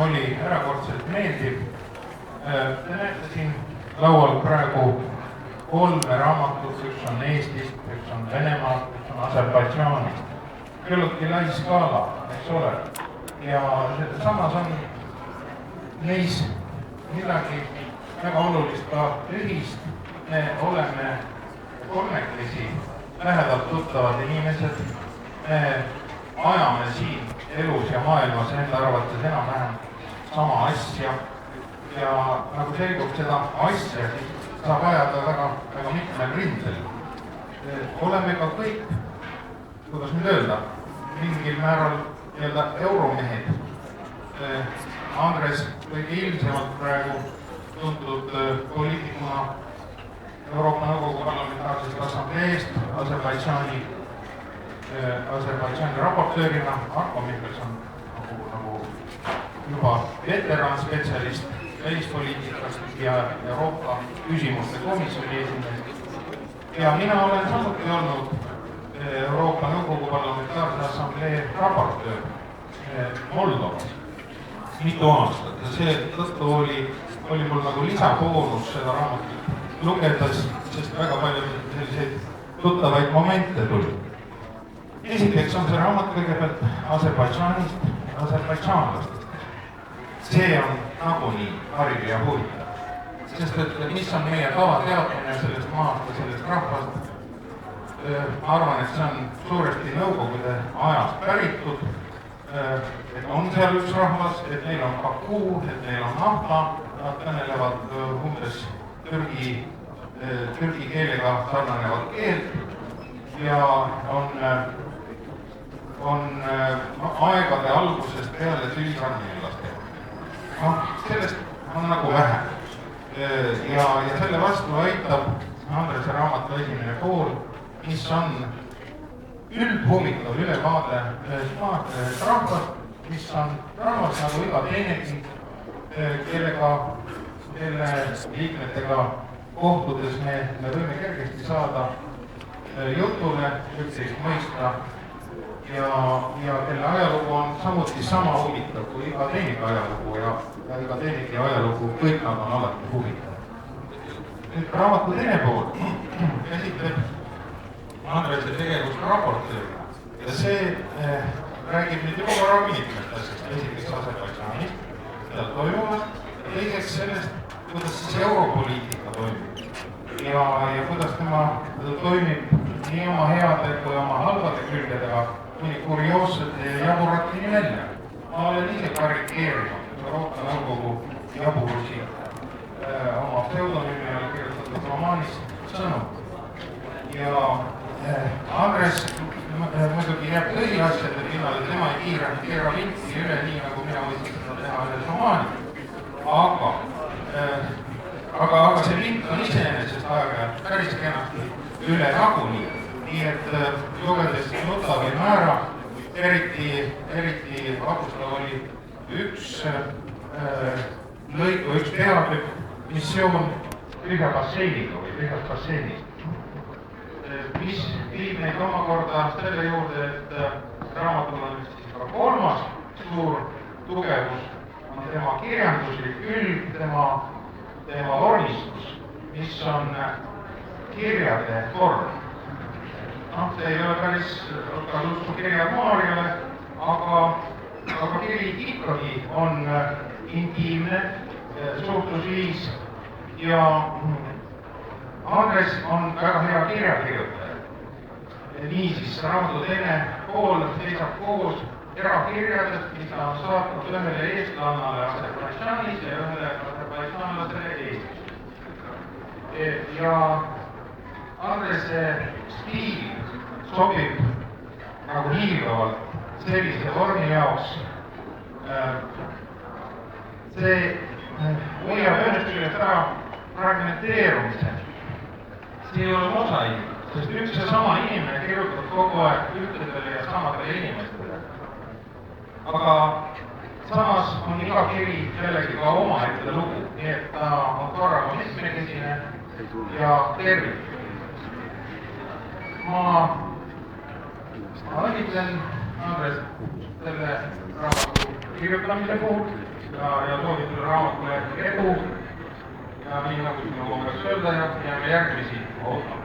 oli erakordselt meeldiv. Te näete siin laual praegu 3 raamatut, üks on Eestist, üks on Venemaalt, üks on Aserbaidžaanist. Küllaltki lai skaala, eks ole. Ja samas on neis midagi väga olulist ka ühist. Me oleme kolmekesi lähedalt tuttavad inimesed. Me ajame siin elus ja maailmas enda arvates enam-vähem sama asja. Ja nagu selgub seda asja, siis saab ajada väga mitmel rindel. Oleme ka kõik, kuidas nüüd öelda, mingil määral euromehed. Andres kõige ilmsemalt praegu tuntud poliitikuna Euroopa Nõukogu Parlamentaarsest Assambleest, Aserbaidžaani raportöörina, Arko Mihkelson nagu juba veteranspetsialist välispoliitikast ja Euroopa küsimuste komisjoni esimees. Ja mina olen samuti olnud Euroopa Nõukogu Parlamentaarse Assamblee raportöör Moldovas mitu aastat ja see tõttu oli mul nagu lisaboonus seda raamatut lugedes, sest väga palju selliseid tuttavaid momente tuli. Esiteks on see raamat kõigepealt Aserbaidžaanist, aserbaidžaanlastest. See on nagunii hariv ja huvitav. Sest et mis on meie tavateadmine sellest maast ja sellest rahvast, ma arvan, et see on suuresti Nõukogude ajast päritud, et on seal üks rahvas, et neil on kakuu, et neil on nahla, nad kõnelevad umbes türgi keelega sarnanevat keelt ja on aegade algusest peale tülitarnilastega. Sellest on nagu vähe. Ja selle vastu aitab Andrese raamatu esimene pool, mis on üldhuvitav ülevaade rahvast, mis on rahvas nagu iga teinegi, kelle liikmetega kohtudes me võime kergesti saada jutule, üksteist mõista ja kelle ajalugu on samuti sama huvitav kui iga teinegi ajalugu ja iga teinegi ajalugu, kõik nad on alati huvitav. Nüüd raamatu teine pool käsitleb Andrese tegevust raportöörina ja see räägib nüüd juba väga mitmest asjast, esiteks Aserbaidžaanist, seal toimuvast ja teiseks sellest, kuidas siis europoliitika toimib ja kuidas tema toimib nii oma heade kui oma halbade külgedega kuni kurioossete ja jaburatini välja. Ma olen ise karikeerinud Euroopa Nõukogu jaburusi oma pseudonüümi all kirjutatud romaanis Sõnum. Ja Andres muidugi jääb tõsiasjade pinnale, tema ei keera vinti üle nii, nagu mina võisin seda teha üles romaani. Aga see vint on iseenesest aeg-ajalt päris kenasti üle nagunii. Nii et lugedes nuta või määra, eriti vapustav oli üks peatükk missioon tühja basseiniga või tühjast basseinist. Mis viib neid omakorda selle juurde, et raamatul on ka kolmas suur tugevus, on tema kirjanduslik külg, tema vormistus, mis on kirjade vorm. See ei ole päris kasutu kirja Maarjale, aga kiri ikkagi on intiimne suhtlusviis ja Andres on väga hea kirjakirjutaja. Niisiis, raamatu teine pool seisab koos erakirjadest, mis ta on saatnud ühele eestlannale Aserbaidžaanis ja ühele aserbaidžaanlasele Eestis. Ja Andrese stiil sobib nagu hiilgavalt sellise vormi jaoks. See hoiab ühest küljest ära fragmenteerumise. See ei ole mosaik, sest üks ja sama inimene kirjutab kogu aeg ühtedele ja samadele inimestele. Aga samas on iga kiri jällegi ka omaette lugu, nii et ta on korraga mitmekesine ja tervik. Ma õnnitlen Andres selle raamatu kirjutamise puhul ja soovin sulle raamatule edu ja nii nagu sinu kombeks öelda ja jääme järgmisi ootama.